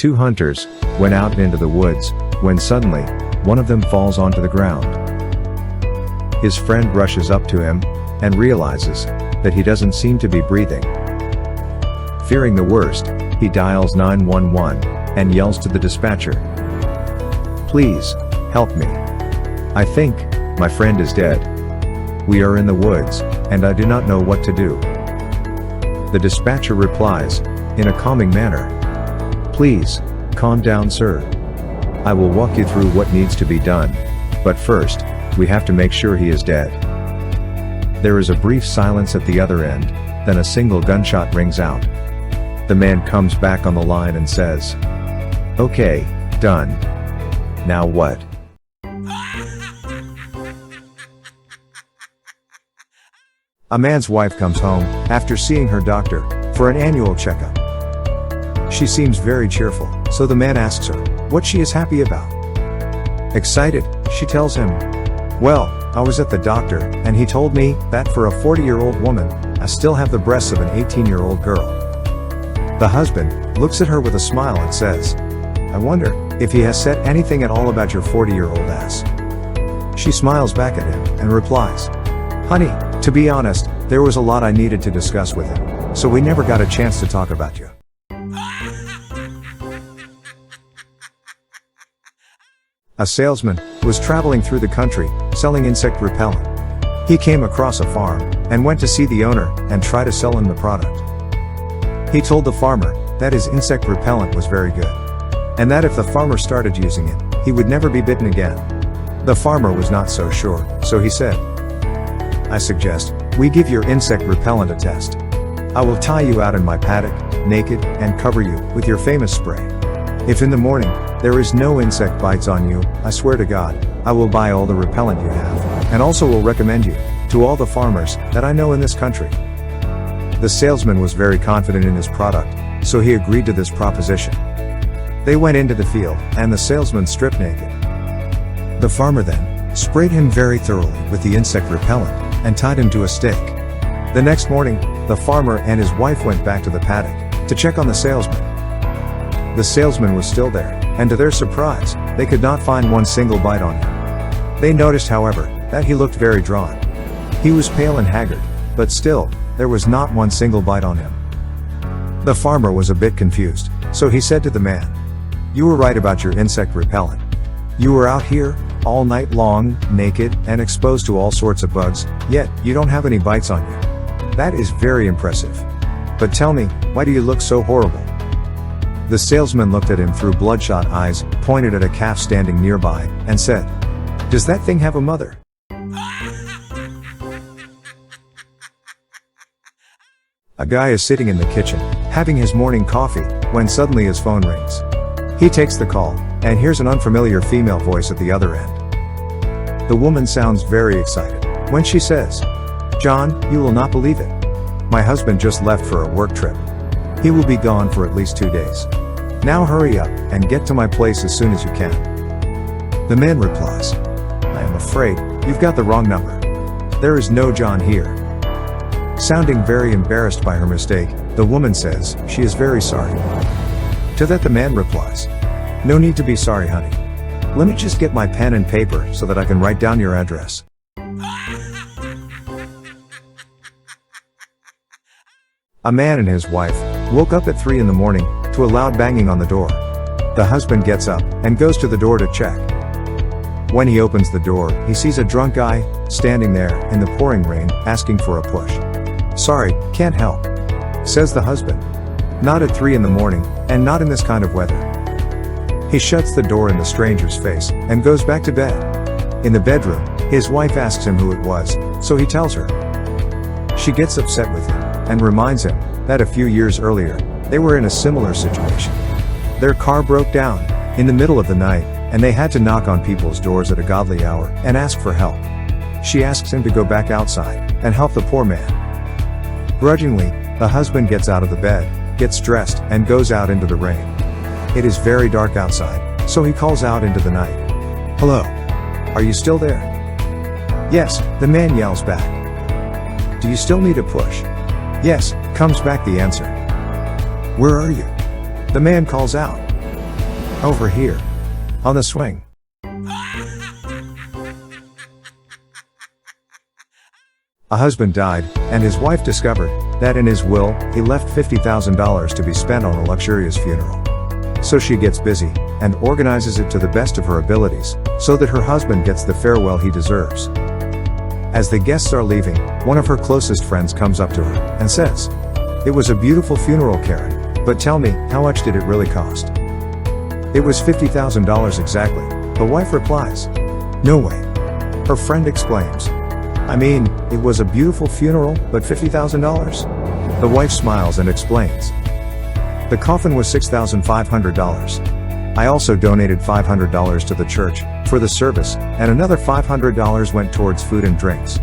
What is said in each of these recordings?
Two hunters went out into the woods, when suddenly, one of them falls onto the ground. His friend rushes up to him, and realizes that he doesn't seem to be breathing. Fearing the worst, he dials 911, and yells to the dispatcher, "Please, help me. I think my friend is dead. We are in the woods, and I do not know what to do." The dispatcher replies, in a calming manner, "Please, calm down, sir. I will walk you through what needs to be done, but first, we have to make sure he is dead." There is a brief silence at the other end, then a single gunshot rings out. The man comes back on the line and says, "Okay, done. Now what?" A man's wife comes home, after seeing her doctor, for an annual checkup. She seems very cheerful, so the man asks her what she is happy about. Excited, she tells him, "Well, I was at the doctor, and he told me that for a 40-year-old woman, I still have the breasts of an 18-year-old girl." The husband looks at her with a smile and says, "I wonder if he has said anything at all about your 40-year-old ass." She smiles back at him and replies, "Honey, to be honest, there was a lot I needed to discuss with him, so we never got a chance to talk about you." A salesman was traveling through the country, selling insect repellent. He came across a farm, and went to see the owner, and try to sell him the product. He told the farmer that his insect repellent was very good, and that if the farmer started using it, he would never be bitten again. The farmer was not so sure, so he said, "I suggest we give your insect repellent a test. I will tie you out in my paddock, naked, and cover you with your famous spray. If in the morning, there is no insect bites on you, I swear to God, I will buy all the repellent you have, and also will recommend you to all the farmers that I know in this country." The salesman was very confident in his product, so he agreed to this proposition. They went into the field, and the salesman stripped naked. The farmer then sprayed him very thoroughly with the insect repellent, and tied him to a stake. The next morning, the farmer and his wife went back to the paddock to check on the salesman. The salesman was still there, and to their surprise, they could not find one single bite on him. They noticed, however, that he looked very drawn. He was pale and haggard, but still, there was not one single bite on him. The farmer was a bit confused, so he said to the man, "You were right about your insect repellent. You were out here, all night long, naked, and exposed to all sorts of bugs, yet, you don't have any bites on you. That is very impressive. But tell me, why do you look so horrible?" The salesman looked at him through bloodshot eyes, pointed at a calf standing nearby, and said, "Does that thing have a mother?" A guy is sitting in the kitchen, having his morning coffee, when suddenly his phone rings. He takes the call, and hears an unfamiliar female voice at the other end. The woman sounds very excited when she says, "John, you will not believe it. My husband just left for a work trip. He will be gone for at least 2 days. Now hurry up, and get to my place as soon as you can." The man replies, "I am afraid you've got the wrong number. There is no John here." Sounding very embarrassed by her mistake, the woman says she is very sorry. To that the man replies, "No need to be sorry, honey. Let me just get my pen and paper so that I can write down your address." A man and his wife woke up at 3 in the morning to a loud banging on the door. The husband gets up and goes to the door to check. When he opens the door, he sees a drunk guy standing there in the pouring rain, asking for a push. "Sorry, can't help," says the husband. "Not at 3 in the morning, and not in this kind of weather." He shuts the door in the stranger's face, and goes back to bed. In the bedroom, his wife asks him who it was, so he tells her. She gets upset with him, and reminds him that a few years earlier, they were in a similar situation. Their car broke down in the middle of the night, and they had to knock on people's doors at a godly hour, and ask for help. She asks him to go back outside, and help the poor man. Grudgingly, the husband gets out of the bed, gets dressed, and goes out into the rain. It is very dark outside, so he calls out into the night, "Hello? Are you still there?" "Yes," the man yells back. "Do you still need a push?" "Yes," comes back the answer. "Where are you?" the man calls out. Over here. On the swing. A husband died, and his wife discovered that in his will, he left $50,000 to be spent on a luxurious funeral. So she gets busy and organizes it to the best of her abilities, so that her husband gets the farewell he deserves. As the guests are leaving, one of her closest friends comes up to her and says, "It was a beautiful funeral, Karen, but tell me, how much did it really cost?" "It was $50,000 exactly," the wife replies. "No way." Her friend exclaims, "I mean, it was a beautiful funeral, but $50,000? The wife smiles and explains, "The coffin was $6,500. I also donated $500 to the church for the service, and another $500 went towards food and drinks.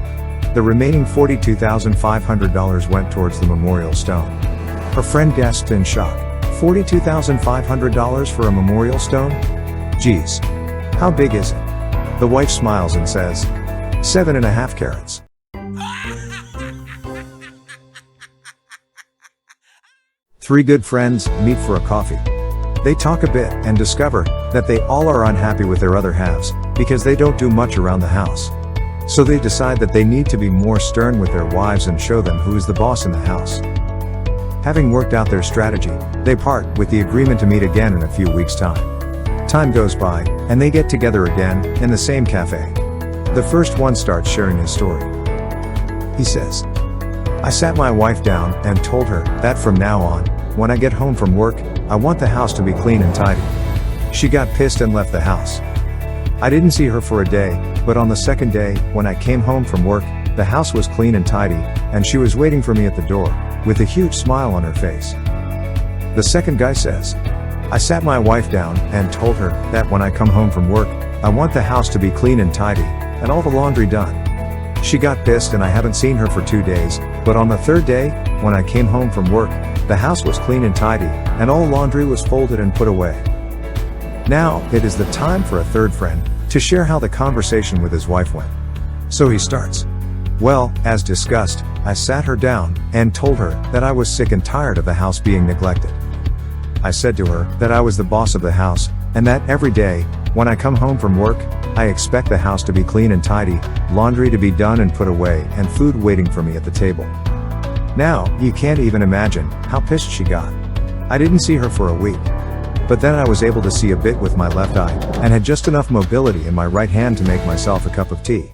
The remaining $42,500 went towards the memorial stone." Her friend gasped in shock. $42,500 for a memorial stone? Geez. How big is it? The wife smiles and says, 7.5 carats. Three good friends meet for a coffee. They talk a bit and discover that they all are unhappy with their other halves because they don't do much around the house. So they decide that they need to be more stern with their wives and show them who is the boss in the house. Having worked out their strategy, they part with the agreement to meet again in a few weeks' time. Time goes by, and they get together again in the same cafe. The first one starts sharing his story. He says, "I sat my wife down and told her that from now on, when I get home from work, I want the house to be clean and tidy. She got pissed and left the house. I didn't see her for a day, but on the second day, when I came home from work, the house was clean and tidy, and she was waiting for me at the door, with a huge smile on her face." The second guy says, "I sat my wife down and told her that when I come home from work, I want the house to be clean and tidy, and all the laundry done. She got pissed and I haven't seen her for 2 days, but on the third day, when I came home from work, the house was clean and tidy, and all laundry was folded and put away." Now, it is the time for a third friend to share how the conversation with his wife went. So he starts. "Well, as discussed, I sat her down and told her that I was sick and tired of the house being neglected. I said to her that I was the boss of the house, and that every day, when I come home from work, I expect the house to be clean and tidy, laundry to be done and put away, and food waiting for me at the table." Now, you can't even imagine how pissed she got. "I didn't see her for a week. But then I was able to see a bit with my left eye, and had just enough mobility in my right hand to make myself a cup of tea.